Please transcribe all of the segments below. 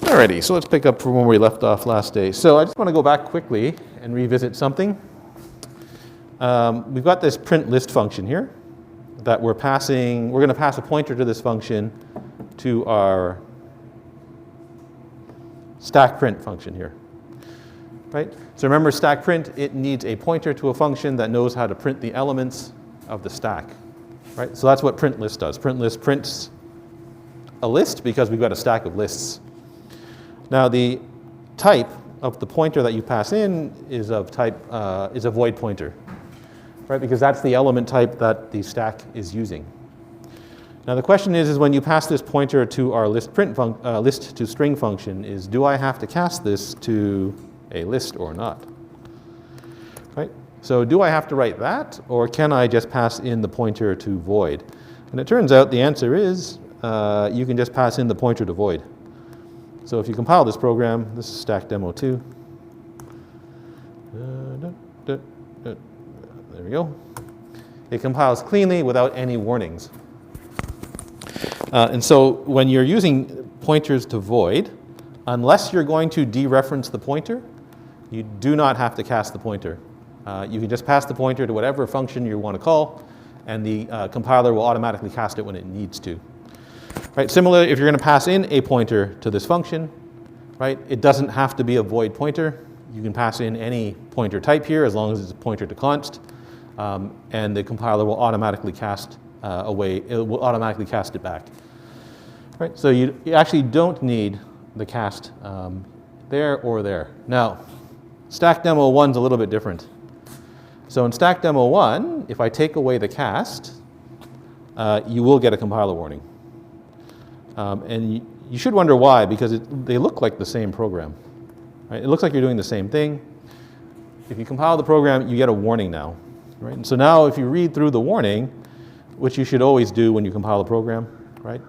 Alrighty, so let's pick up from where we left off last day. So I just want to go back quickly and revisit something. We've got this print list function here that we're passing. We're going to pass a pointer to this function to our stack print function here, right? So remember stack print, it needs a pointer to a function that knows how to print the elements of the stack, right? So that's what print list does. Print list prints a list because we've got a stack of lists. Now the type of the pointer that you pass in is of type is a void pointer, right? Because that's the element type that the stack is using. Now the question is when you pass this pointer to our list to string function, is do I have to cast this to a list or not? Right? So do I have to write that, or can I just pass in the pointer to void? And it turns out the answer is you can just pass in the pointer to void. So if you compile this program, this is stack demo 2. There we go. It compiles cleanly without any warnings. And so when you're using pointers to void, unless you're going to dereference the pointer, you do not have to cast the pointer. You can just pass the pointer to whatever function you want to call, and the compiler will automatically cast it when it needs to. Right? Similarly, if you're going to pass in a pointer to this function, right, it doesn't have to be a void pointer. You can pass in any pointer type here as long as it's a pointer to const, and the compiler will automatically cast it will automatically cast it back. Right? So you actually don't need the cast there or there. Now, stack demo 1 is a little bit different. So in stack demo 1, if I take away the cast, you will get a compiler warning. And you should wonder why, because they look like the same program. Right? It looks like you're doing the same thing. If you compile the program, you get a warning now. Right? And so now if you read through the warning, which you should always do when you compile a program, right?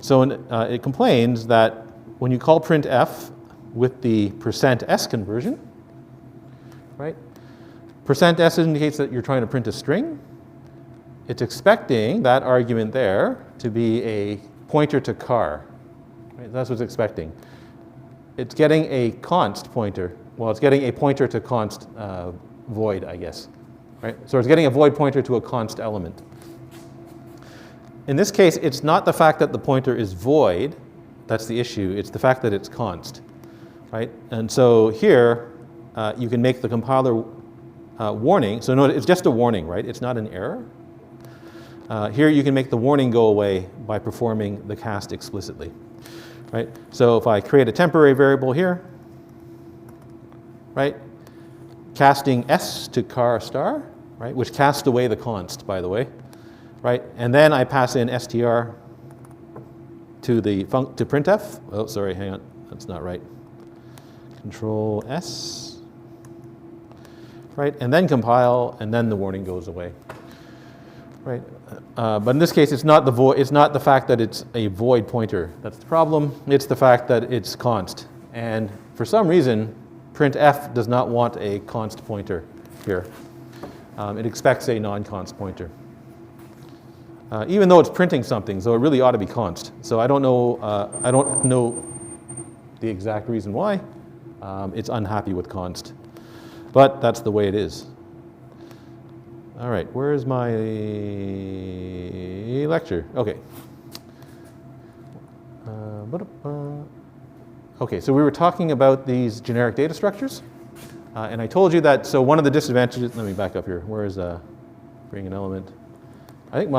So it complains that when you call printf with the %s conversion, right? %s indicates that you're trying to print a string. It's expecting that argument there to be a pointer to char. Right? That's what it's expecting. It's getting a const pointer. Well, it's getting a pointer to const void, I guess. Right? So it's getting a void pointer to a const element. In this case, it's not the fact that the pointer is void that's the issue. It's the fact that it's const. Right? And so here, you can make the compiler warning. So no, it's just a warning, right? It's not an error. Here you can make the warning go away by performing the cast explicitly, right? So if I create a temporary variable here, right, casting s to char star, right, which casts away the const, by the way, right, and then I pass in str to printf. Oh, sorry, hang on, that's not right. Control S, right, and then compile, and then the warning goes away. Right, but in this case, it's not the fact that it's a void pointer that's the problem. It's the fact that it's const, and for some reason, printf does not want a const pointer here. It expects a non-const pointer, even though it's printing something. So it really ought to be const. So I don't know the exact reason why. It's unhappy with const, but that's the way it is. All right, where is my lecture? Okay. Okay, so we were talking about these generic data structures, and I told you that. So one of the disadvantages. Let me back up here. Where is bring an element? I think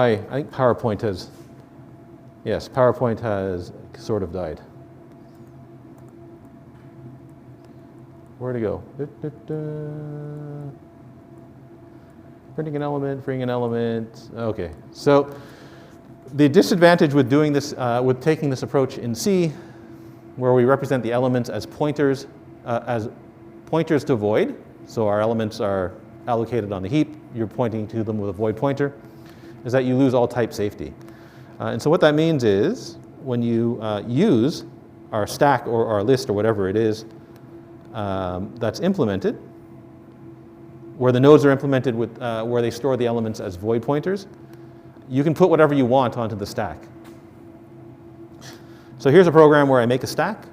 PowerPoint has. Yes, PowerPoint has sort of died. Where'd it go? Printing an element, freeing an element. Okay, so the disadvantage with doing this, with taking this approach in C, where we represent the elements as pointers to void. So our elements are allocated on the heap. You're pointing to them with a void pointer. Is that you lose all type safety. And so what that means is when you use our stack or our list or whatever it is that's implemented, where the nodes are implemented with where they store the elements as void pointers, you can put whatever you want onto the stack. So here's a program where I make a stack,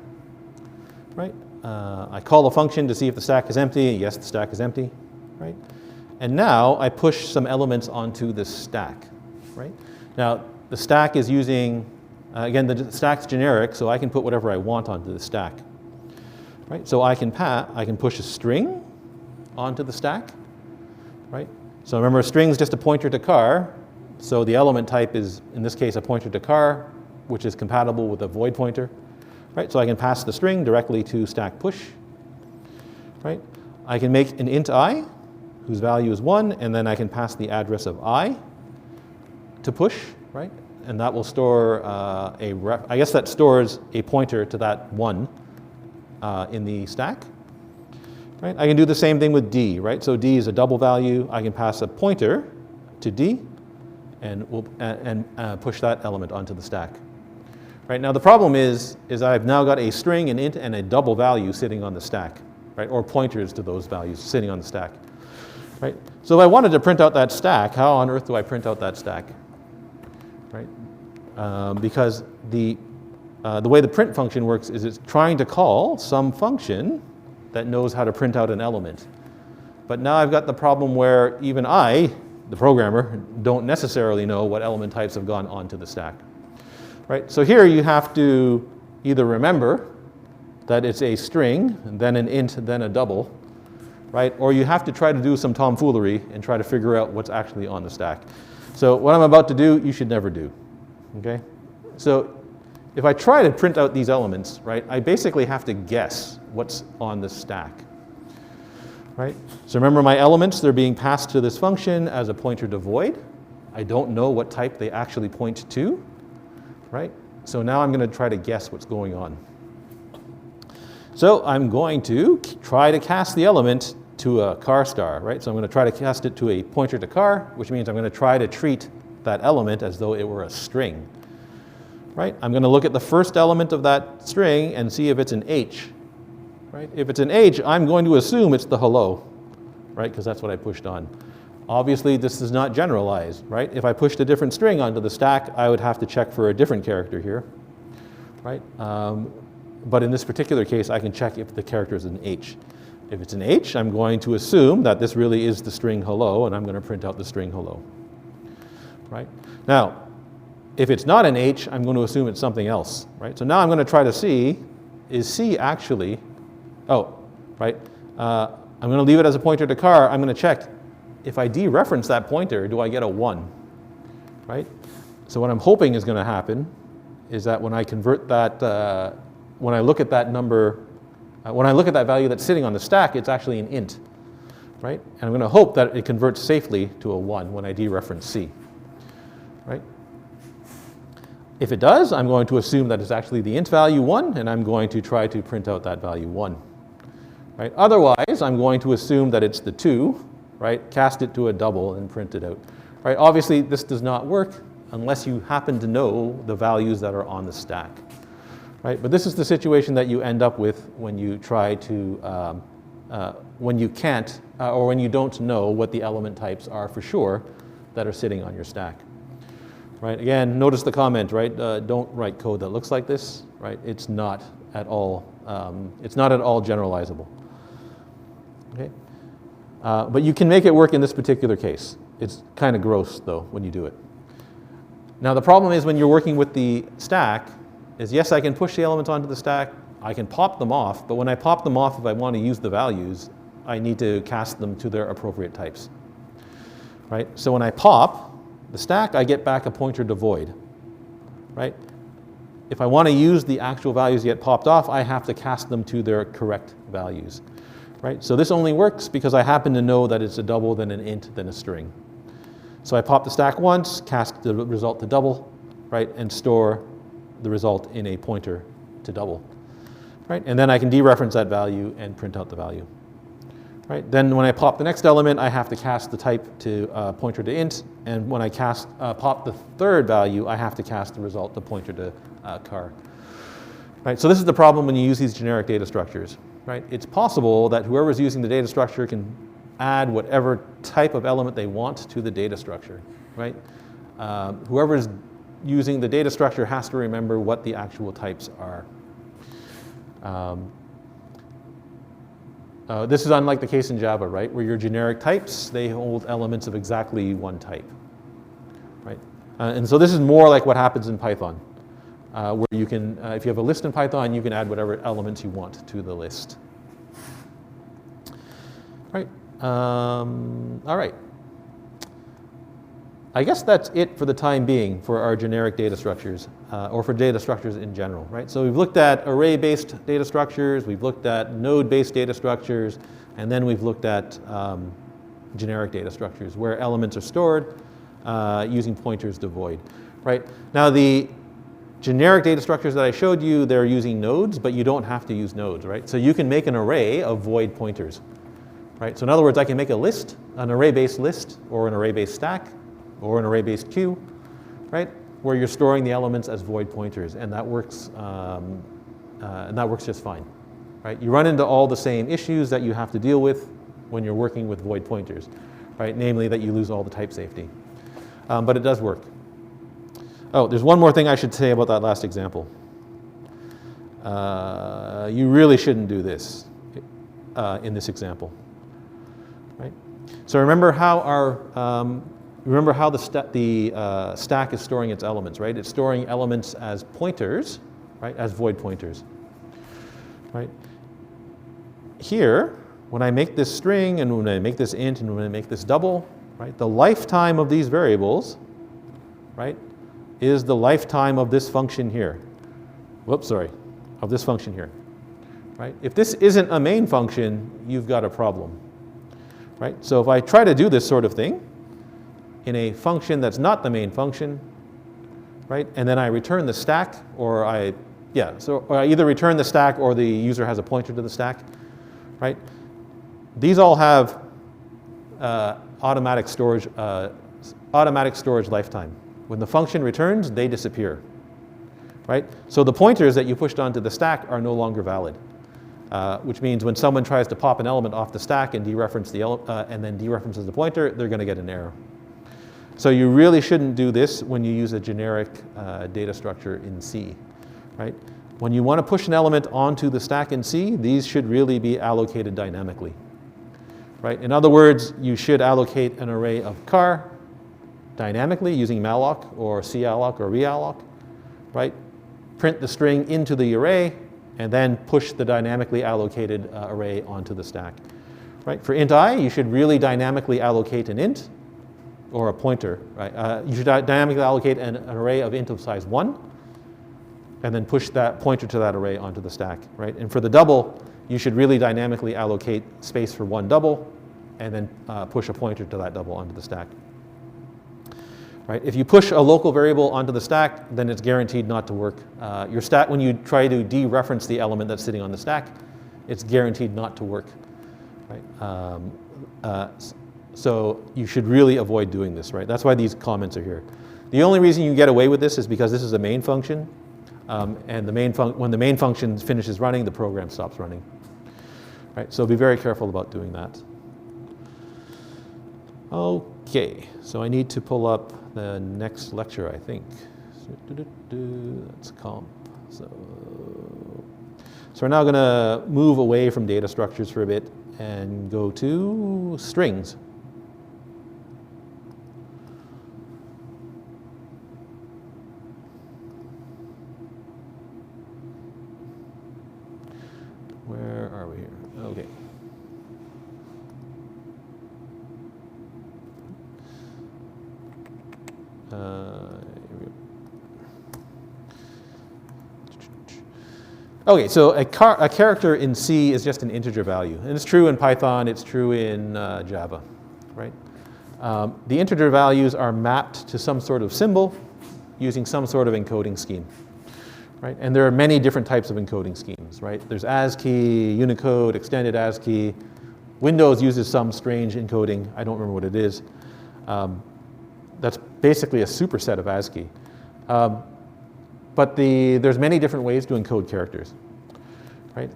right? I call a function to see if the stack is empty. Yes, the stack is empty, right? And now I push some elements onto the stack, right? Now, the stack is using, again, the stack's generic, so I can put whatever I want onto the stack, right? So I can push a string onto the stack, right? So remember, a string is just a pointer to char, so the element type is, in this case, a pointer to char, which is compatible with a void pointer, right? So I can pass the string directly to stack push, right? I can make an int I, whose value is 1, and then I can pass the address of I to push, right? And that will store I guess that stores a pointer to that 1 in the stack, right? I can do the same thing with D, right? So D is a double value. I can pass a pointer to D and push that element onto the stack. Right, now the problem is I've now got a string, an int, and a double value sitting on the stack, right? Or pointers to those values sitting on the stack, right? So if I wanted to print out that stack, how on earth do I print out that stack, right? Because the way the print function works is it's trying to call some function that knows how to print out an element. But now I've got the problem where even I, the programmer, don't necessarily know what element types have gone onto the stack. Right? So here you have to either remember that it's a string, then an int, then a double, right? Or you have to try to do some tomfoolery and try to figure out what's actually on the stack. So what I'm about to do, you should never do, okay? So if I try to print out these elements, right, I basically have to guess what's on the stack, right? So remember my elements, they're being passed to this function as a pointer to void. I don't know what type they actually point to. Right? So now I'm going to try to guess what's going on. So I'm going to try to cast the element to a char star, right? So I'm going to try to cast it to a pointer to char, which means I'm going to try to treat that element as though it were a string, right? I'm going to look at the first element of that string and see if it's an H, right? If it's an H, I'm going to assume it's the hello, right? Because that's what I pushed on. Obviously, this is not generalized, right? If I pushed a different string onto the stack, I would have to check for a different character here, right? But in this particular case, I can check if the character is an H. If it's an H, I'm going to assume that this really is the string hello, and I'm going to print out the string hello, right? Now, if it's not an H, I'm going to assume it's something else, right? So now I'm going to try to see, is C actually, right? I'm going to leave it as a pointer to char. I'm going to check. If I dereference that pointer, do I get a 1, right? So what I'm hoping is going to happen is that when I convert that, when I look at that number, when I look at that value that's sitting on the stack, it's actually an int, right? And I'm going to hope that it converts safely to a 1 when I dereference C, right? If it does, I'm going to assume that it's actually the int value 1, and I'm going to try to print out that value 1, right? Otherwise, I'm going to assume that it's the 2, right? Cast it to a double and print it out, right? Obviously, this does not work unless you happen to know the values that are on the stack, right? But this is the situation that you end up with when you try to, when you can't, or when you don't know what the element types are for sure that are sitting on your stack, right? Again, notice the comment, right? Don't write code that looks like this, right? It's not at all generalizable, okay? But you can make it work in this particular case. It's kind of gross, though, when you do it. Now, the problem is when you're working with the stack is, yes, I can push the elements onto the stack. I can pop them off. But when I pop them off, if I want to use the values, I need to cast them to their appropriate types, right? So when I pop the stack, I get back a pointer to void, right? If I want to use the actual values get popped off, I have to cast them to their correct values. Right? So this only works because I happen to know that it's a double, then an int, then a string. So I pop the stack once, cast the result to double, right, and store the result in a pointer to double, right? And then I can dereference that value and print out the value, right? Then when I pop the next element, I have to cast the type to pointer to int, and when I pop the third value, I have to cast the result to pointer to char, right? So this is the problem when you use these generic data structures. Right? It's possible that whoever's using the data structure can add whatever type of element they want to the data structure, right? Whoever's using the data structure has to remember what the actual types are. This is unlike the case in Java, right, where your generic types, they hold elements of exactly one type, right? And so this is more like what happens in Python, where you can, if you have a list in Python, you can add whatever elements you want to the list. Right. All right. I guess that's it for the time being for our generic data structures, or for data structures in general, right? So we've looked at array-based data structures, we've looked at node-based data structures, and then we've looked at generic data structures where elements are stored using pointers to void, right? Now the generic data structures that I showed you, they're using nodes, but you don't have to use nodes, right? So you can make an array of void pointers, right? So in other words, I can make a list, an array-based list, or an array-based stack, or an array-based queue, right? Where you're storing the elements as void pointers, and that works just fine, right? You run into all the same issues that you have to deal with when you're working with void pointers, right? Namely that you lose all the type safety, but it does work. Oh, there's one more thing I should say about that last example. You really shouldn't do this in this example, right? So remember how the stack is storing its elements, right? It's storing elements as pointers, right? As void pointers, right? Here, when I make this string and when I make this int and when I make this double, right? The lifetime of these variables, right? Is the lifetime of this function here. Whoops, sorry, of this function here, right? If this isn't a main function, you've got a problem, right? So if I try to do this sort of thing in a function that's not the main function, right? And then I return the stack, or I either return the stack or the user has a pointer to the stack, right? These all have automatic storage lifetime. When the function returns, they disappear, right? So the pointers that you pushed onto the stack are no longer valid, which means when someone tries to pop an element off the stack and dereference and then dereferences the pointer, they're going to get an error. So you really shouldn't do this when you use a generic data structure in C, right? When you want to push an element onto the stack in C, these should really be allocated dynamically, right? In other words, you should allocate an array of char dynamically using malloc or calloc or realloc, right? Print the string into the array and then push the dynamically allocated array onto the stack, right? For int I, you should really dynamically allocate an int or a pointer, right? You should dynamically allocate an array of int of size 1 and then push that pointer to that array onto the stack, right? And for the double, you should really dynamically allocate space for one double and then push a pointer to that double onto the stack. Right? If you push a local variable onto the stack, then it's guaranteed not to work. Your stack, when you try to dereference the element that's sitting on the stack, it's guaranteed not to work. Right? So you should really avoid doing this. Right? That's why these comments are here. The only reason you can get away with this is because this is a main function, and when the main function finishes running, the program stops running. Right? So be very careful about doing that. Okay, so I need to pull up the next lecture, I think. That's comp. So we're now going to move away from data structures for a bit and go to strings. Where are we here? Okay. Okay, so a character in C is just an integer value. And it's true in Python, it's true in Java, right? The integer values are mapped to some sort of symbol using some sort of encoding scheme, right? And there are many different types of encoding schemes, right? There's ASCII, Unicode, extended ASCII. Windows uses some strange encoding. I don't remember what it is. That's basically a superset of ASCII. But there's many different ways to encode characters, right?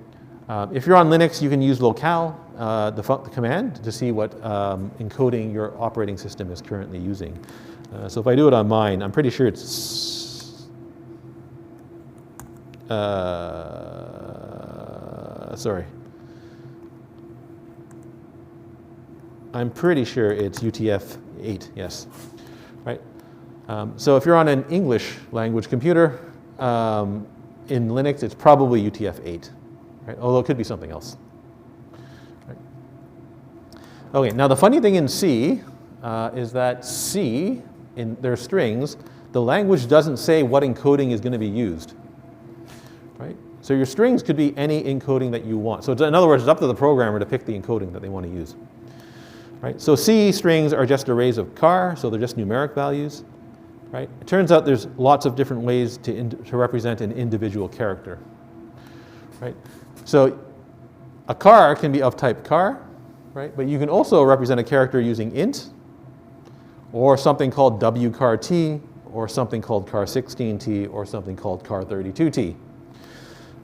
If you're on Linux, you can use locale, the command, to see what encoding your operating system is currently using. So if I do it on mine, I'm pretty sure it's, sorry. I'm pretty sure it's UTF-8, yes. Right? So if you're on an English language computer, in Linux, it's probably UTF-8, right? Although it could be something else. Right? Okay, now the funny thing in C is that C, in their strings, the language doesn't say what encoding is going to be used. Right? So your strings could be any encoding that you want. So it's, in other words, it's up to the programmer to pick the encoding that they want to use. Right? So C strings are just arrays of char, so they're just numeric values. Right? It turns out there's lots of different ways to represent an individual character. Right? So a char can be of type char, right? But you can also represent a character using int, or something called wchar_t, or something called char16t, or something called char32t.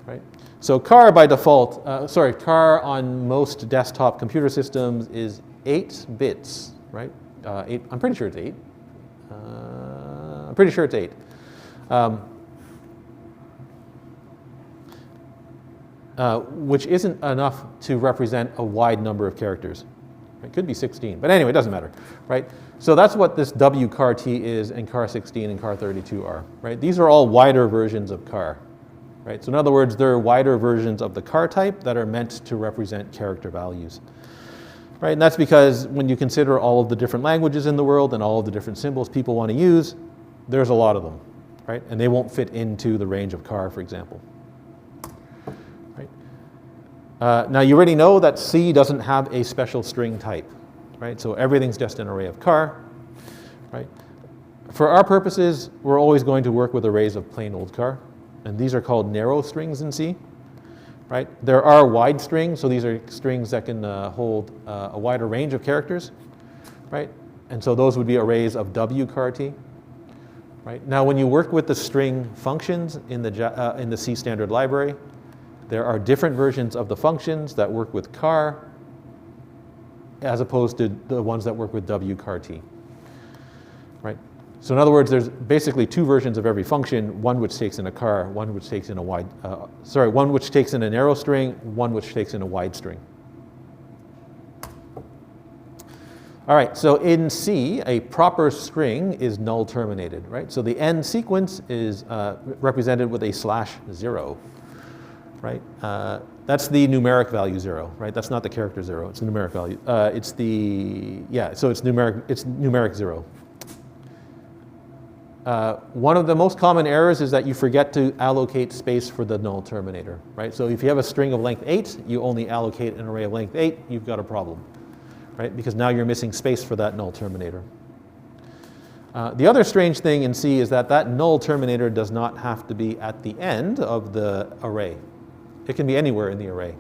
Right? So char by default, char on most desktop computer systems is 8 bits, right? I'm pretty sure it's 8. I'm pretty sure it's 8. Which isn't enough to represent a wide number of characters. It could be 16, but anyway, it doesn't matter, right? So that's what this wchar_t is, and char16 and char32 are, right? These are all wider versions of char, right? So in other words, they're wider versions of the char type that are meant to represent character values, right? And that's because when you consider all of the different languages in the world and all of the different symbols people want to use, there's a lot of them, right? And they won't fit into the range of char, for example. Now you already know that C doesn't have a special string type, right? So everything's just an array of char, right? For our purposes, we're always going to work with arrays of plain old char, and these are called narrow strings in C, right? There are wide strings, so these are strings that can hold a wider range of characters, right? And so those would be arrays of wchar_t, right? Now when you work with the string functions in the C standard library, there are different versions of the functions that work with char as opposed to the ones that work with wchar_t, right? So in other words, there's basically two versions of every function, one which takes in a char, one which takes in a one which takes in a narrow string, one which takes in a wide string. All right, so in C, a proper string is null terminated, right? So the end sequence is represented with a /0. Right? That's the numeric value 0, right? That's not the character 0, it's the numeric value. So it's numeric 0. One of the most common errors is that you forget to allocate space for the null terminator, right? So if you have a string of length 8, you only allocate an array of length 8, you've got a problem, right? Because now you're missing space for that null terminator. The other strange thing in C is that null terminator does not have to be at the end of the array. It can be anywhere in the array,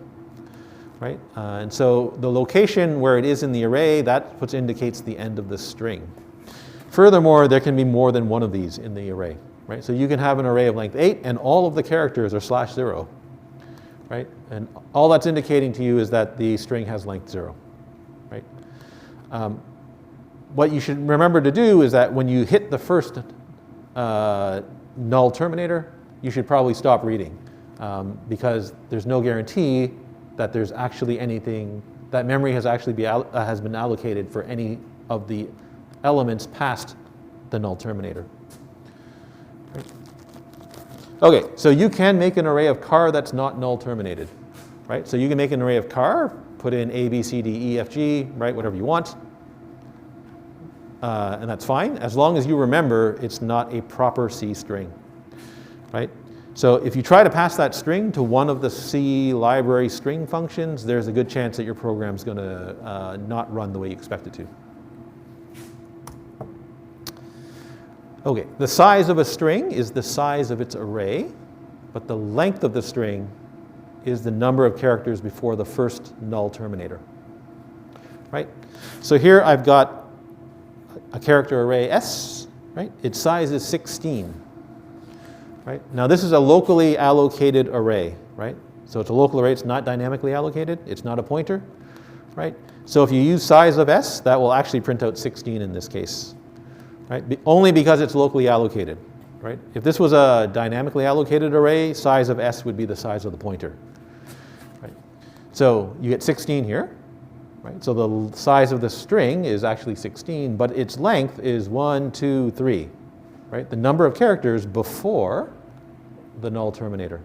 right? And so the location where it is in the array, that indicates the end of the string. Furthermore, there can be more than one of these in the array, right? So you can have an array of length 8 and all of the characters are /0, right? And all that's indicating to you is that the string has length 0, right? What you should remember to do is that when you hit the first null terminator, you should probably stop reading. Because there's no guarantee that there's actually anything, that memory has actually has been allocated for any of the elements past the null terminator. Right. Okay, so you can make an array of char that's not null terminated, right? So you can make an array of char, put in A, B, C, D, E, F, G, right, whatever you want. And that's fine, as long as you remember it's not a proper C string, right? So if you try to pass that string to one of the C library string functions, there's a good chance that your program's going to not run the way you expect it to. Okay, the size of a string is the size of its array, but the length of the string is the number of characters before the first null terminator, right? So here I've got a character array S, right? Its size is 16. Right? Now this is a locally allocated array, right? So it's a local array, it's not dynamically allocated, it's not a pointer, right? So if you use size of S, that will actually print out 16 in this case, right? Only because it's locally allocated, right? If this was a dynamically allocated array, size of S would be the size of the pointer, right? So you get 16 here, right? So the size of the string is actually 16, but its length is 1, 2, 3, right? The number of characters before the null terminator,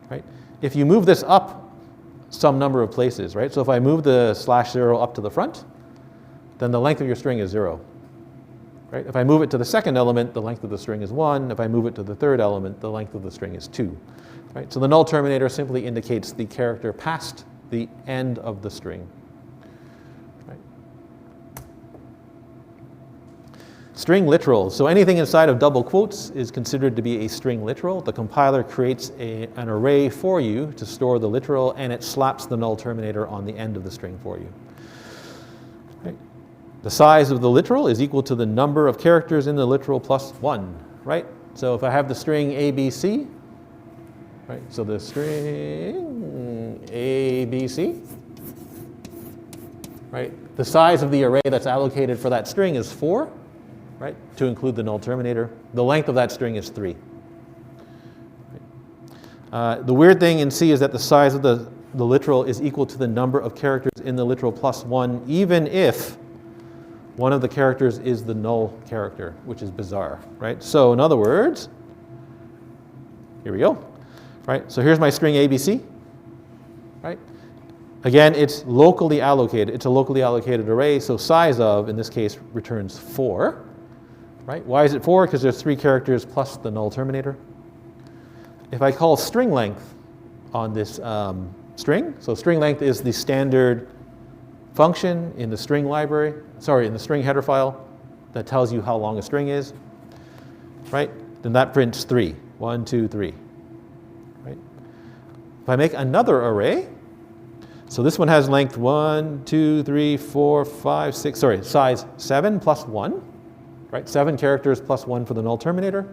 right? If you move this up some number of places, right? So if I move the /0 up to the front, then the length of your string is 0, right? If I move it to the second element, the length of the string is 1. If I move it to the third element, the length of the string is 2, right? So the null terminator simply indicates the character past the end of the string. Right. String literals. So anything inside of double quotes is considered to be a string literal. The compiler creates an array for you to store the literal, and it slaps the null terminator on the end of the string for you. Right. The size of the literal is equal to the number of characters in the literal plus 1. Right? So if I have the string ABC, right, so the string ABC, right, the size of the array that's allocated for that string is 4, right, to include the null terminator. The length of that string is 3. Right. The weird thing in C is that the size of the literal is equal to the number of characters in the literal plus 1, even if one of the characters is the null character, which is bizarre, right? So in other words, here we go. Right, so here's my string ABC, right? Again, it's locally allocated. It's a locally allocated array, so size of, in this case, returns 4, right? Why is it 4? Because there's 3 characters plus the null terminator. If I call string length on this string, so string length is the standard function in the string library, in the string header file that tells you how long a string is, right? Then that prints 3, 1, 2, 3. If I make another array, so this one has length 1, 2, 3, 4, 5, 6, size 7 plus 1, right? 7 characters plus 1 for the null terminator,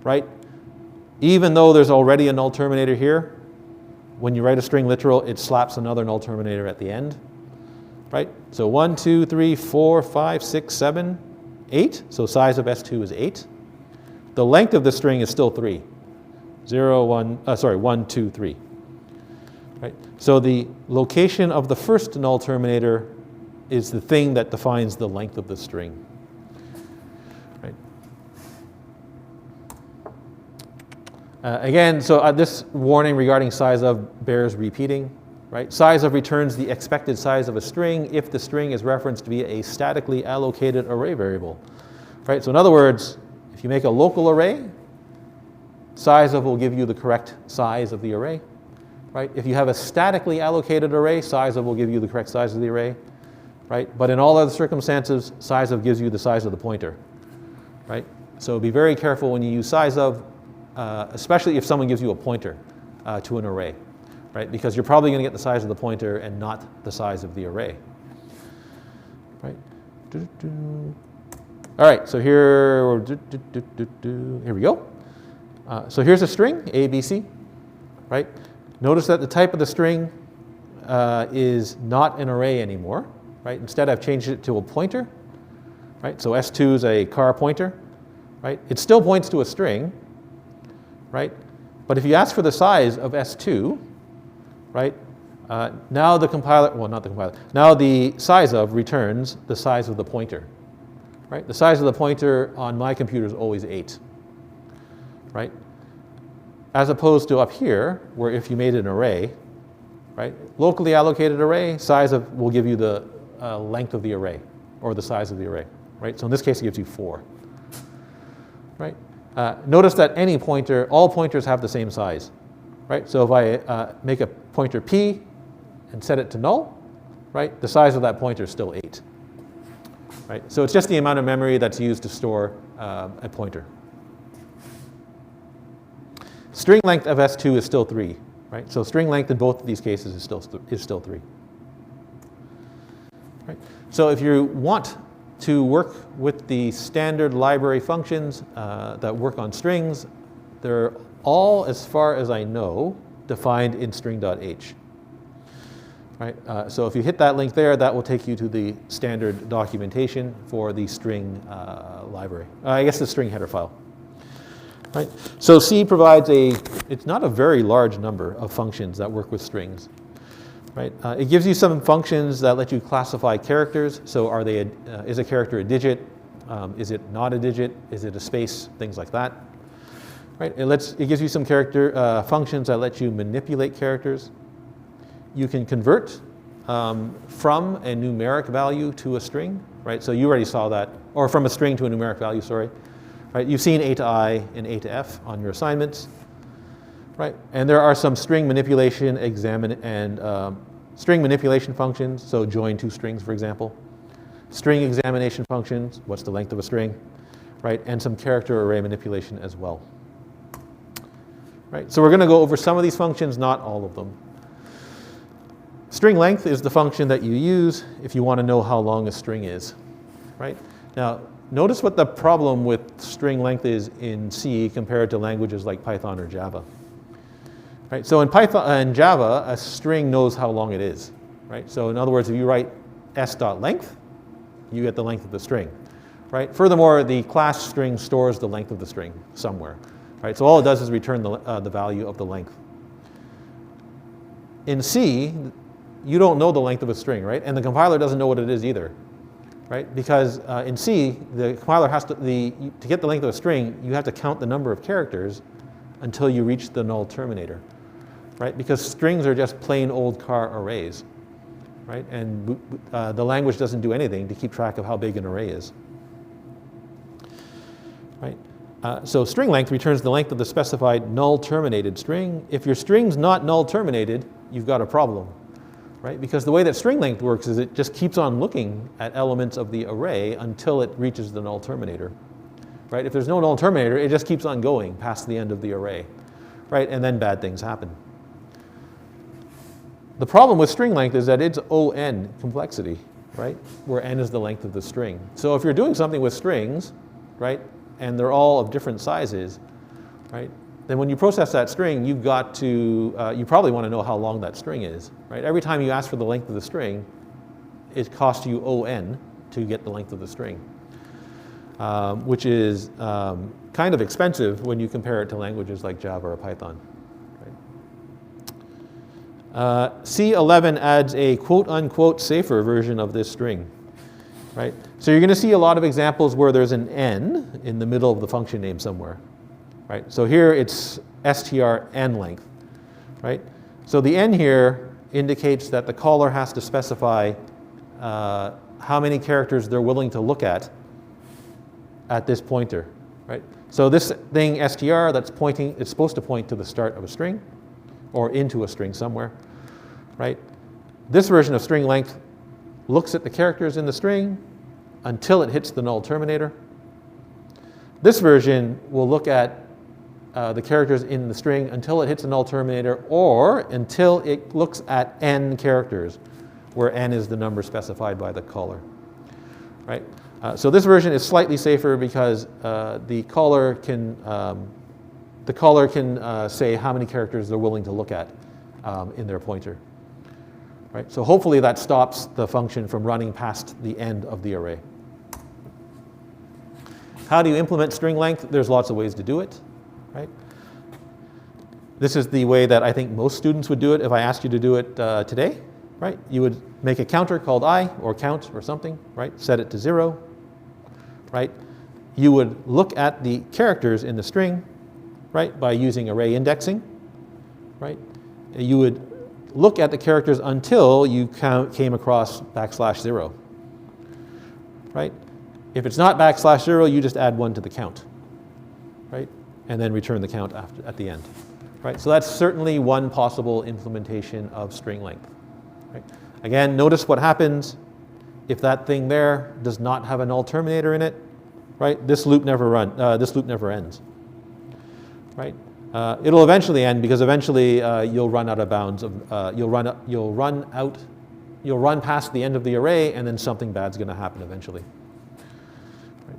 right? Even though there's already a null terminator here, when you write a string literal, it slaps another null terminator at the end, right? So 1, 2, 3, 4, 5, 6, 7, 8. So size of S2 is 8. The length of the string is still 3. 1, 2, 3. Right? So the location of the first null terminator is the thing that defines the length of the string. Right? Again, so this warning regarding size of bears repeating. Right? Size of returns the expected size of a string if the string is referenced via a statically allocated array variable. Right? So in other words, if you make a local array, size of will give you the correct size of the array. Right? If you have a statically allocated array, size of will give you the correct size of the array. Right? But in all other circumstances, size of gives you the size of the pointer. Right? So be very careful when you use size of, especially if someone gives you a pointer to an array. Right? Because you're probably going to get the size of the pointer and not the size of the array. Right? All right, so here we go. So here's a string, ABC, right? Notice that the type of the string is not an array anymore, right? Instead, I've changed it to a pointer, right? So S2 is a char pointer, right? It still points to a string, right? But if you ask for the size of S2, right, now the compiler, well, not the compiler, now the size of returns the size of the pointer, right? The size of the pointer on my computer is always 8, right? As opposed to up here, where if you made an array, right, locally allocated array, size of will give you the length of the array, or the size of the array, right? So in this case, it gives you 4, right? Notice that any pointer, all pointers have the same size, right? So if I make a pointer P and set it to null, right, the size of that pointer is still 8, right? So it's just the amount of memory that's used to store a pointer. String length of S2 is still 3, right? So string length in both of these cases is still 3. Right? So if you want to work with the standard library functions that work on strings, they're all, as far as I know, defined in string.h. Right? So if you hit that link there, that will take you to the standard documentation for the string library. I guess the string header file. Right? So C provides it's not a very large number of functions that work with strings. right? It gives you some functions that let you classify characters. So is a character a digit? Is it not a digit? Is it a space? Things like that. Right? It gives you some character functions that let you manipulate characters. You can convert from a numeric value to a string, right? So you already saw that, or from a string to a numeric value, sorry. Right? You've seen A to I and A to F on your assignments, right? And there are some string manipulation string manipulation functions, so join two strings, for example. String examination functions, what's the length of a string, right? And some character array manipulation as well. Right? So we're going to go over some of these functions, not all of them. String length is the function that you use if you want to know how long a string is. Right? Now, notice what the problem with string length is in C compared to languages like Python or Java. Right? So in Python and Java, a string knows how long it is. Right? So in other words, if you write s.length, you get the length of the string. Right? Furthermore, the class string stores the length of the string somewhere. Right? So all it does is return the value of the length. In C, you don't know the length of a string, right? And the compiler doesn't know what it is either, right? Because in C, the compiler has to get the length of a string, you have to count the number of characters until you reach the null terminator, right? Because strings are just plain old char arrays, right? And the language doesn't do anything to keep track of how big an array is, right? So string length returns the length of the specified null terminated string. If your string's not null terminated, you've got a problem, right? Because the way that string length works is it just keeps on looking at elements of the array until it reaches the null terminator, right? If there's no null terminator, it just keeps on going past the end of the array, right? And then bad things happen. The problem with string length is that it's O(n) complexity, right? Where n is the length of the string. So if you're doing something with strings, right, and they're all of different sizes, right? Then when you process that string, you've got to, you probably want to know how long that string is, right? Every time you ask for the length of the string, it costs you O(n) to get the length of the string, which is kind of expensive when you compare it to languages like Java or Python. Right? C11 adds a quote-unquote safer version of this string. Right? So you're going to see a lot of examples where there's an n in the middle of the function name somewhere. Right? So here it's strn length. Right? So the n here indicates that the caller has to specify how many characters they're willing to look at this pointer. Right? So this thing str that's pointing, it's supposed to point to the start of a string or into a string somewhere. Right? This version of string length looks at the characters in the string until it hits the null terminator. This version will look at the characters in the string until it hits the null terminator, or until it looks at n characters, where n is the number specified by the caller. Right? So this version is slightly safer because the caller can say how many characters they're willing to look at in their pointer. Right? So hopefully that stops the function from running past the end of the array. How do you implement string length? There's lots of ways to do it. Right? This is the way that I think most students would do it if I asked you to do it today. Right? You would make a counter called I or count or something. Right? Set it to 0. Right? You would look at the characters in the string, right, by using array indexing. Right? You would look at the characters until you came across \0. Right? If it's not \0, you just add 1 to the count. Right? And then return the count at the end. Right? So that's certainly one possible implementation of string length. Right? Again, notice what happens if that thing there does not have a null terminator in it. Right? This loop never ends. Right? It'll eventually end because eventually you'll run out of bounds. You'll run past the end of the array, and then something bad's going to happen eventually. Right?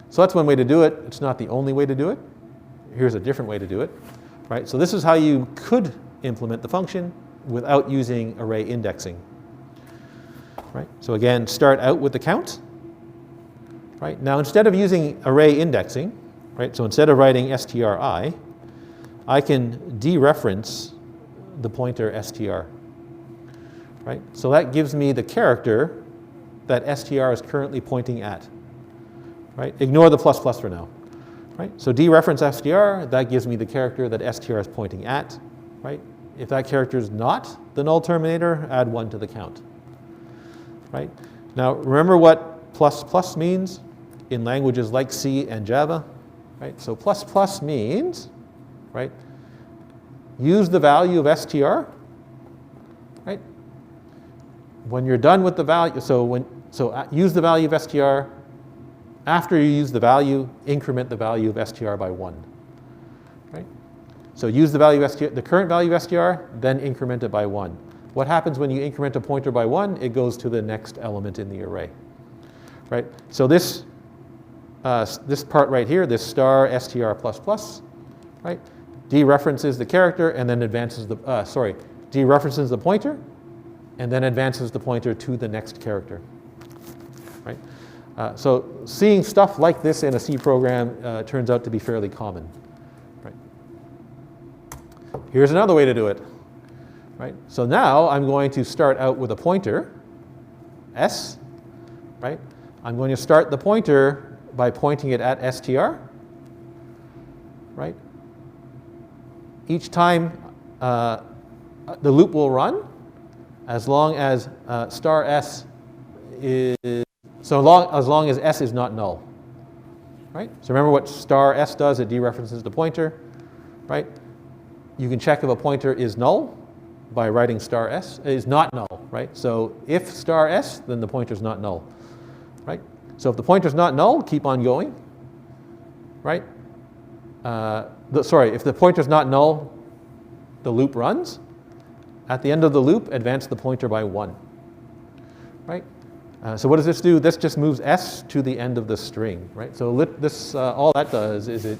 So that's one way to do it. It's not the only way to do it. Here's a different way to do it. Right? So this is how you could implement the function without using array indexing. Right? So again, start out with the count. Right? Now instead of using array indexing, right, so instead of writing stri, I can dereference the pointer str. right? So that gives me the character that str is currently pointing at, right? Ignore the plus plus for now, right? So dereference str, that gives me the character that str is pointing at, right? If that character is not the null terminator, add 1 to the count, right? Now remember what plus plus means in languages like C and Java, right? So plus plus means, right? Use the value of str, right? When you're done with the value, use the value of str. After you use the value, increment the value of str by 1, right? So use the value of str, the current value of str, then increment it by 1. What happens when you increment a pointer by 1? It goes to the next element in the array, right? So this part right here, this star str plus plus, right? Dereferences the character and then advances the, dereferences the pointer and then advances the pointer to the next character, right? So seeing stuff like this in a C program turns out to be fairly common, right? Here's another way to do it, right? So now I'm going to start out with a pointer, s, right? I'm going to start the pointer by pointing it at str, right? Each time the loop will run as long as star s is, as long as s is not null, right? So remember what star s does, it dereferences the pointer, right? You can check if a pointer is null by writing star s, is not null, right? So if star s, then the pointer is not null, right? So if the pointer is not null, keep on going, right? If the pointer is not null, the loop runs. At the end of the loop, advance the pointer by 1, right? So what does this do? This just moves s to the end of the string, right? So all that does is it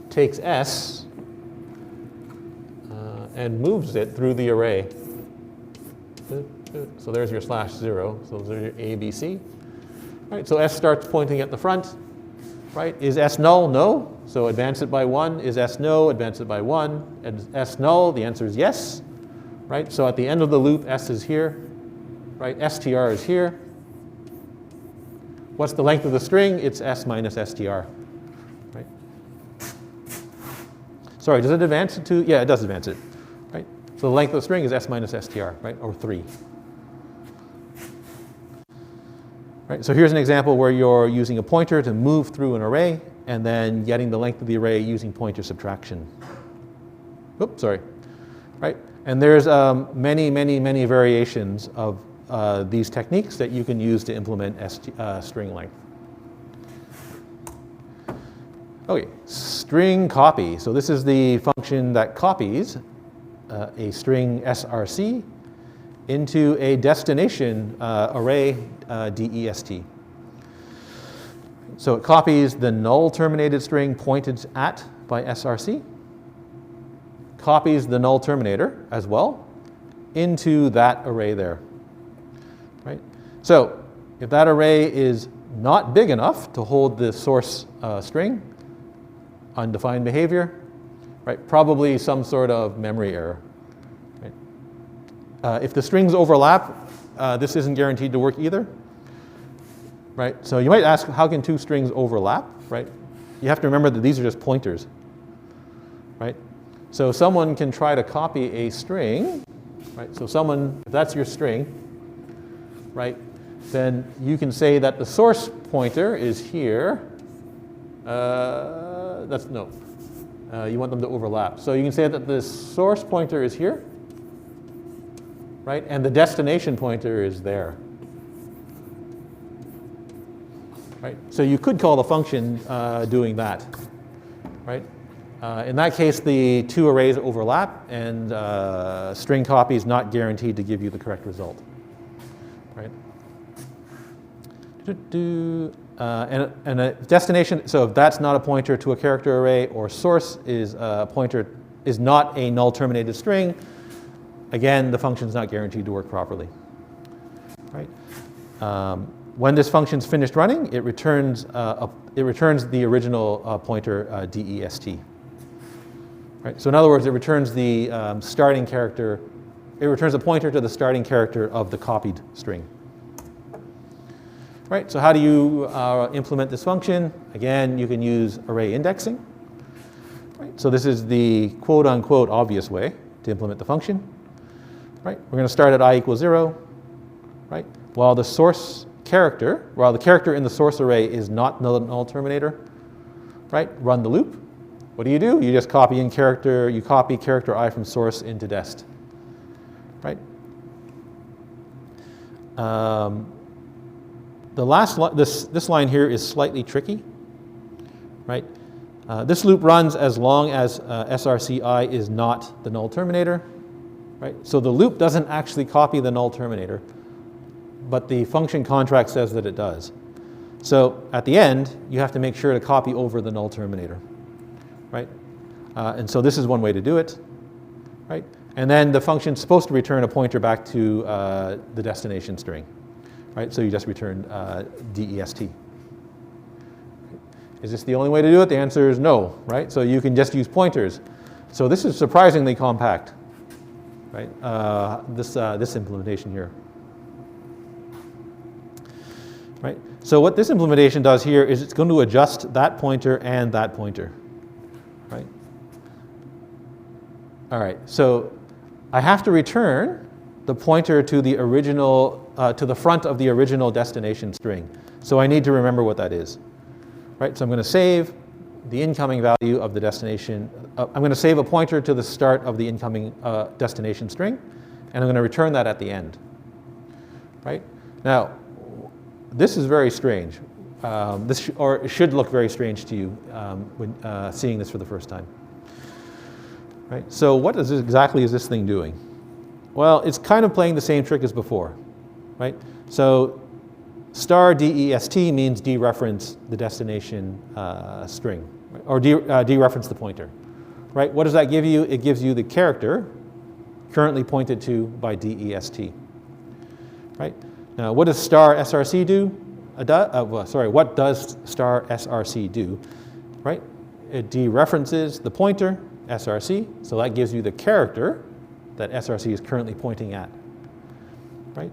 takes s and moves it through the array. So there's your /0. So there's your A, B, C. Right, so s starts pointing at the front, right? Is s null? No. So advance it by 1. Is s no? Advance it by 1. Is s null? The answer is yes, right? So at the end of the loop, s is here, right? str is here. What's the length of the string? It's s minus str, right? Sorry, does it advance it to? Yeah, it does advance it, right? So the length of the string is s minus str, right? Or 3. Right, so here's an example where you're using a pointer to move through an array and then getting the length of the array using pointer subtraction. Oops, sorry. Right, and there's many, many, many variations of these techniques that you can use to implement string length. Okay, string copy. So this is the function that copies a string src into a destination array dest. So it copies the null terminated string pointed at by src, copies the null terminator as well into that array there, right? So if that array is not big enough to hold the source string, undefined behavior, right? Probably some sort of memory error. If the strings overlap, this isn't guaranteed to work either, right? So you might ask, how can two strings overlap, right? You have to remember that these are just pointers, right? So someone can try to copy a string, right? So if that's your string, right, then you can say that the source pointer is here. You want them to overlap. So you can say that the source pointer is here, right? And the destination pointer is there, right? So you could call the function doing that, right? In that case, the two arrays overlap, and string copy is not guaranteed to give you the correct result, right? And a destination, so if that's not a pointer to a character array, or source is a pointer, is not a null terminated string, again, the function is not guaranteed to work properly, right? When this function's finished running, it returns the original pointer dest, right? So in other words, it returns the starting character It returns a pointer to the starting character of the copied string. Right, so how do you implement this function? Again, you can use array indexing. Right, so this is the quote-unquote obvious way to implement the function. Right, we're going to start at I equals 0. Right, while the character in the source array is not null terminator. Right, run the loop. What do? You just copy in character. You copy character I from source into dest. Right. The last this line here is slightly tricky. Right. This loop runs as long as srci is not the null terminator. Right. So the loop doesn't actually copy the null terminator, but the function contract says that it does. So at the end, you have to make sure to copy over the null terminator. Right. And so this is one way to do it. Right. And then the function's supposed to return a pointer back to the destination string. Right, so you just return dest. Is this the only way to do it? The answer is no. Right, so you can just use pointers. So this is surprisingly compact. Right, this implementation here. Right, so what this implementation does here is it's going to adjust that pointer and that pointer. Right. All right, so I have to return the pointer to the original, to the front of the original destination string. So I need to remember what that is. Right, so I'm going to save the incoming value of the destination. I'm going to save a pointer to the start of the incoming destination string, and I'm going to return that at the end. Right, now this is very strange. It should look very strange to you when seeing this for the first time. Right, so what exactly is this thing doing? Well, it's kind of playing the same trick as before, right? So star dest means dereference the destination string, right? Or dereference the pointer, right? What does that give you? It gives you the character currently pointed to by dest, right? Now, what does star src do? What does star src do, right? It dereferences the pointer, src, so that gives you the character that src is currently pointing at, right?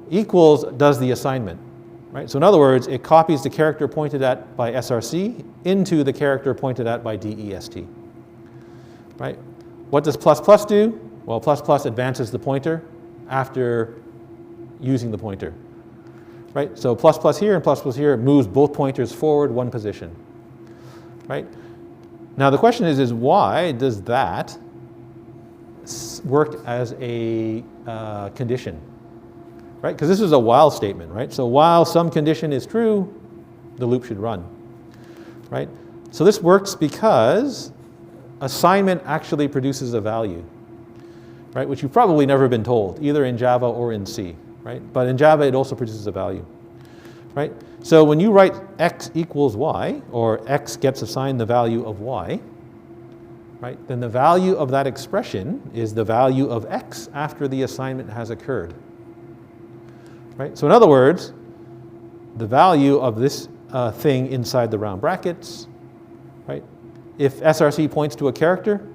Equals does the assignment, right? So in other words, it copies the character pointed at by src into the character pointed at by dest, right? What does plus plus do? Well, plus plus advances the pointer after using the pointer, right? So plus plus here and plus plus here moves both pointers forward one position, right? Now the question is why does that work as a condition, right? Because this is a while statement, right? So while some condition is true, the loop should run, right? So this works because assignment actually produces a value, right? Which you've probably never been told, either in Java or in C, right? But in Java, it also produces a value, right? So when you write x equals y, or x gets assigned the value of y, right, then the value of that expression is the value of x after the assignment has occurred. Right? So in other words, the value of this thing inside the round brackets, right, if src points to a character,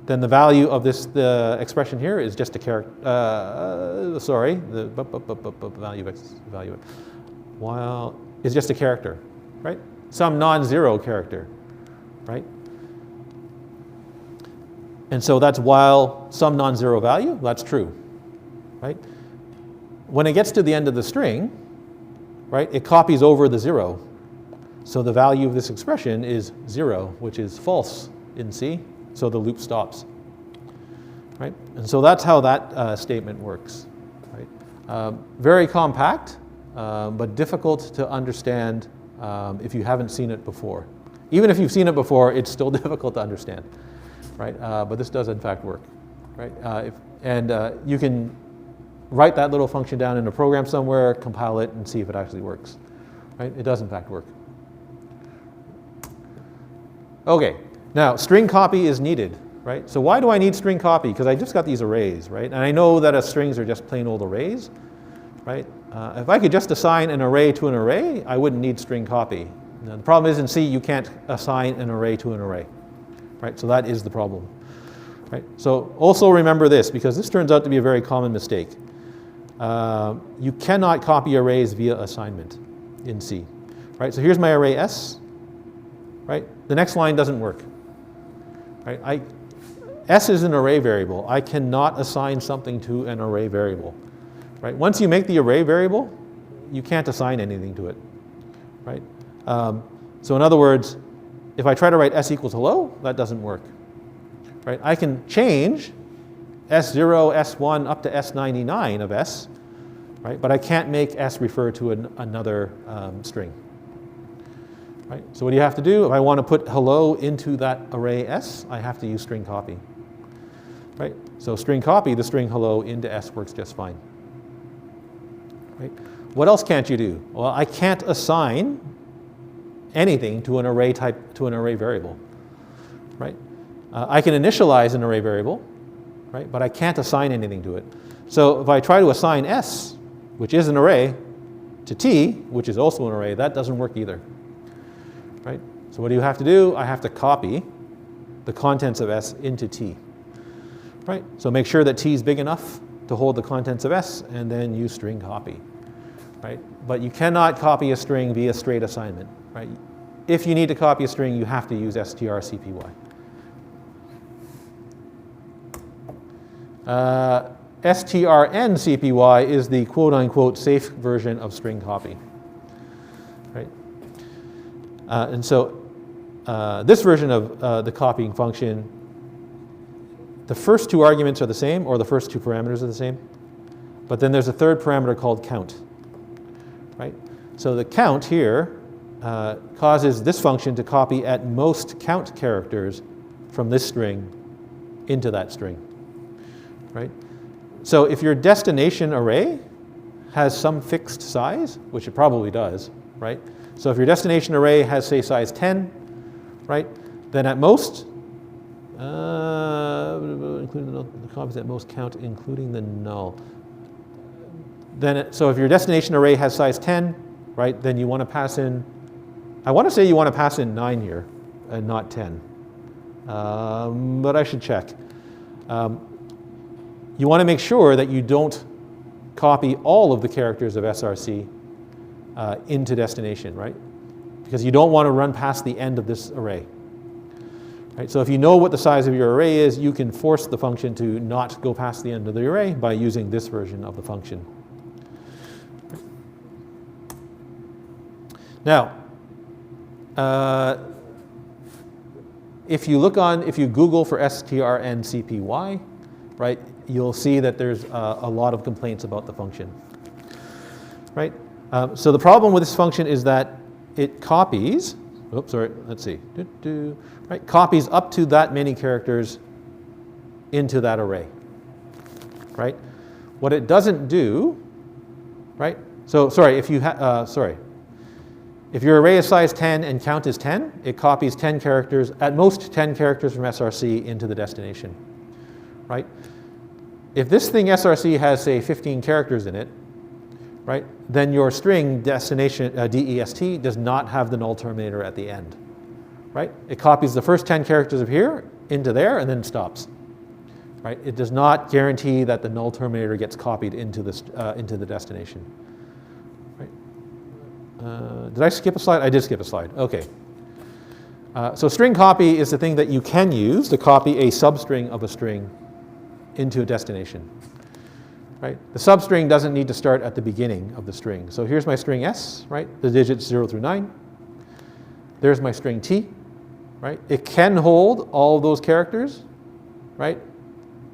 then the value of the expression here is just a character, the value of x, while is just a character, right? Some non-zero character, right? And so that's while some non-zero value, that's true, right? When it gets to the end of the string, right, it copies over the 0. So the value of this expression is 0, which is false in C, so the loop stops, right? And so that's how that statement works, right? Very compact, but difficult to understand if you haven't seen it before. Even if you've seen it before, it's still difficult to understand. Right? But this does in fact work, right? You can write that little function down in a program somewhere, compile it, and see if it actually works, right? It does in fact work. Okay, now string copy is needed, right? So why do I need string copy? Because I just got these arrays, right? And I know that strings are just plain old arrays, right? If I could just assign an array to an array, I wouldn't need string copy. Now, the problem is in C, you can't assign an array to an array. Right, so that is the problem. Right? So also remember this, because this turns out to be a very common mistake. You cannot copy arrays via assignment in C. Right? So here's my array S. Right? The next line doesn't work. Right? S is an array variable. I cannot assign something to an array variable. Right? Once you make the array variable, you can't assign anything to it. Right? So in other words, if I try to write S equals hello, that doesn't work. Right? I can change S0, S1 up to S99 of S, right? But I can't make S refer to another string. Right? So what do you have to do? If I want to put hello into that array S, I have to use string copy. Right? So string copy the string hello into S works just fine. Right? What else can't you do? Well, I can't assign anything to an array type, to an array variable. Right? I can initialize an array variable, right? But I can't assign anything to it. So if I try to assign S, which is an array, to T, which is also an array, that doesn't work either. Right? So what do you have to do? I have to copy the contents of S into T. Right? So make sure that T is big enough to hold the contents of S, and then use string copy. Right? But you cannot copy a string via straight assignment. Right? If you need to copy a string, you have to use strcpy. strlen is the quote-unquote safe version of string copy. Right? And so this version of the copying function, the first two arguments are the same, or the first two parameters are the same. But then there's a third parameter called count. Right? So the count here causes this function to copy at most count characters from this string into that string. Right? So if your destination array has some fixed size, which it probably does, right? So if your destination array has, say, size 10, right, then at most, including the copies at most count, including the null. Then, so if your destination array has size 10, right, then you want to pass in, I want to say you want to pass in 9 here, and not 10. But I should check. You want to make sure that you don't copy all of the characters of SRC into destination, right? Because you don't want to run past the end of this array. Right? So if you know what the size of your array is, you can force the function to not go past the end of the array by using this version of the function. Now, if you Google for strncpy, right, you'll see that there's a lot of complaints about the function. Right? So the problem with this function is that it copies, right, copies up to that many characters into that array. Right? What it doesn't do, right? So if your array is size 10 and count is 10, it copies 10 characters, at most 10 characters from SRC into the destination. Right? If this thing SRC has, say, 15 characters in it, right, then your string destination DEST does not have the null terminator at the end. Right? It copies the first 10 characters of here into there and then stops. Right? It does not guarantee that the null terminator gets copied into the destination. Right? Did I skip a slide? I did skip a slide. Okay. So string copy is the thing that you can use to copy a substring of a string into a destination. Right? The substring doesn't need to start at the beginning of the string. So here's my string S, right? The digits 0 through 9. There's my string T, right? It can hold all of those characters, right?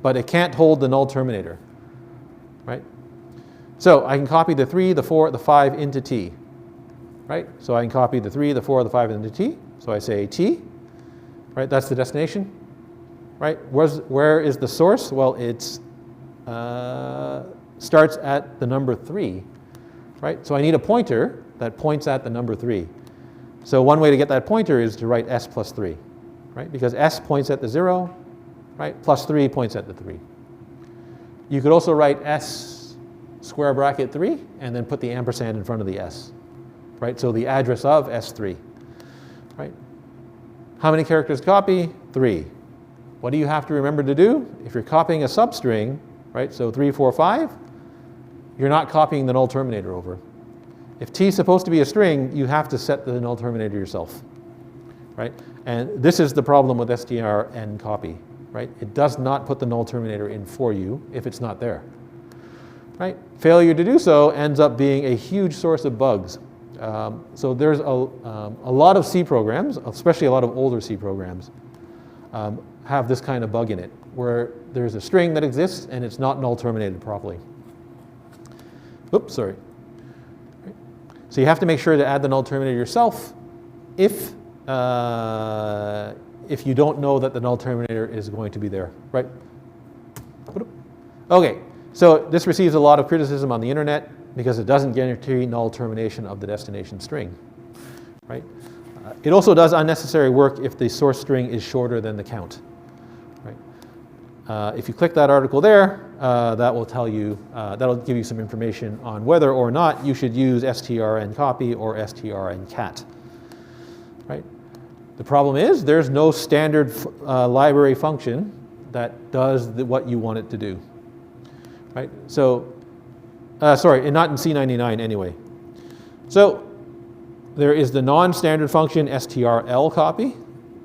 But it can't hold the null terminator, right? So I can copy the 3, the 4, the 5 into T, right? So I can copy the 3, the 4, the 5 into T. So I say T, right? That's the destination. Right? Where is the source? Well, it's starts at the number 3. Right? So I need a pointer that points at the number 3. So one way to get that pointer is to write S plus 3. Right? Because S points at the 0, right? Plus 3 points at the 3. You could also write S square bracket 3 and then put the ampersand in front of the S. Right? So the address of S3. Right? How many characters copy? 3. what do you have to remember to do? If you're copying a substring, right, so 3, 4, 5, you're not copying the null terminator over. If t is supposed to be a string, you have to set the null terminator yourself, right? And this is the problem with strlen copy, right? It does not put the null terminator in for you if it's not there, right? Failure to do so ends up being a huge source of bugs. So there's a lot of C programs, especially a lot of older C programs, have this kind of bug in it, where there's a string that exists and it's not null terminated properly. Oops, sorry. So you have to make sure to add the null terminator yourself if you don't know that the null terminator is going to be there, right? Okay, so this receives a lot of criticism on the internet because it doesn't guarantee null termination of the destination string, right? It also does unnecessary work if the source string is shorter than the count, right? If you click that article there, that will tell you, that'll give you some information on whether or not you should use strlen copy or strlen cat, right? The problem is there's no standard library function that does what you want it to do, right? So, sorry, not in C99 anyway. So there is the non-standard function strl copy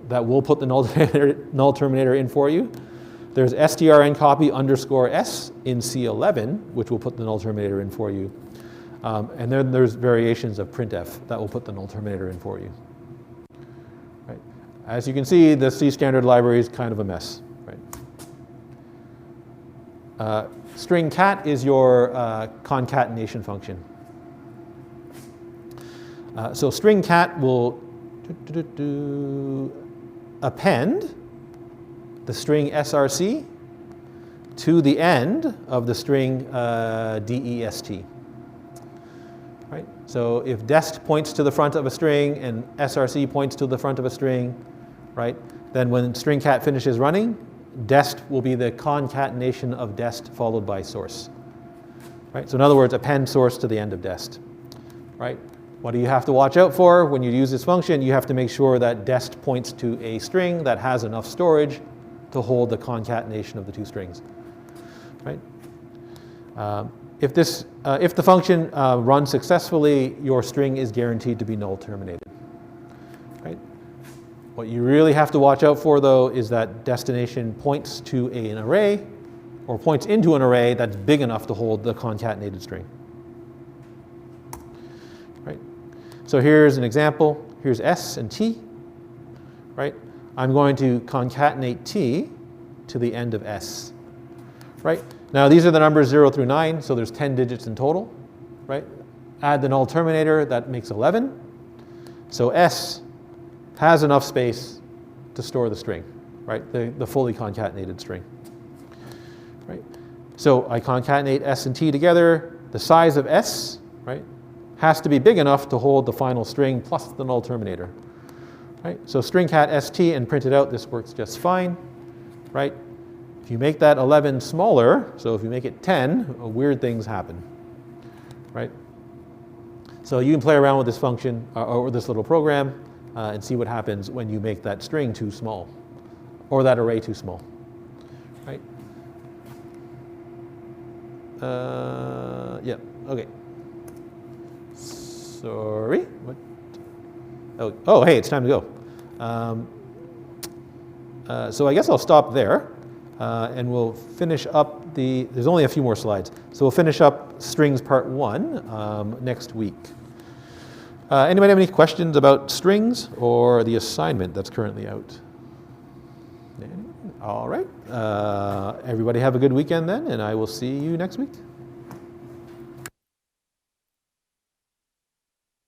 that will put the null terminator in for you. There's strlen copy _s in C11, which will put the null terminator in for you. And then there's variations of printf that will put the null terminator in for you. Right. As you can see, the C standard library is kind of a mess. Right. String cat is your concatenation function. So string cat will append the string src to the end of the string dest. Right? So if dest points to the front of a string and src points to the front of a string, right, then when string cat finishes running, dest will be the concatenation of dest followed by source. Right? So in other words, append source to the end of dest. Right? What do you have to watch out for when you use this function? You have to make sure that dest points to a string that has enough storage to hold the concatenation of the two strings. Right? If the function runs successfully, your string is guaranteed to be null terminated. Right? What you really have to watch out for, though, is that destination points to an array or points into an array that's big enough to hold the concatenated string. Right? So here's an example. Here's s and t. Right? I'm going to concatenate t to the end of s. Right? Now these are the numbers 0 through 9, so there's 10 digits in total. Right? Add the null terminator, that makes 11. So s has enough space to store the string, right? The fully concatenated string. Right? So I concatenate s and t together. The size of s, right, has to be big enough to hold the final string plus the null terminator. Right? So string cat st and print it out, this works just fine. Right? If you make that 11 smaller, so if you make it 10, weird things happen. Right? So you can play around with this function or this little program and see what happens when you make that string too small or that array too small. Right? Yeah, okay. Sorry, what? Oh, hey, it's time to go. So I guess I'll stop there and we'll finish up there's only a few more slides. So we'll finish up strings part 1 next week. Anybody have any questions about strings or the assignment that's currently out? All right. Everybody have a good weekend then, and I will see you next week.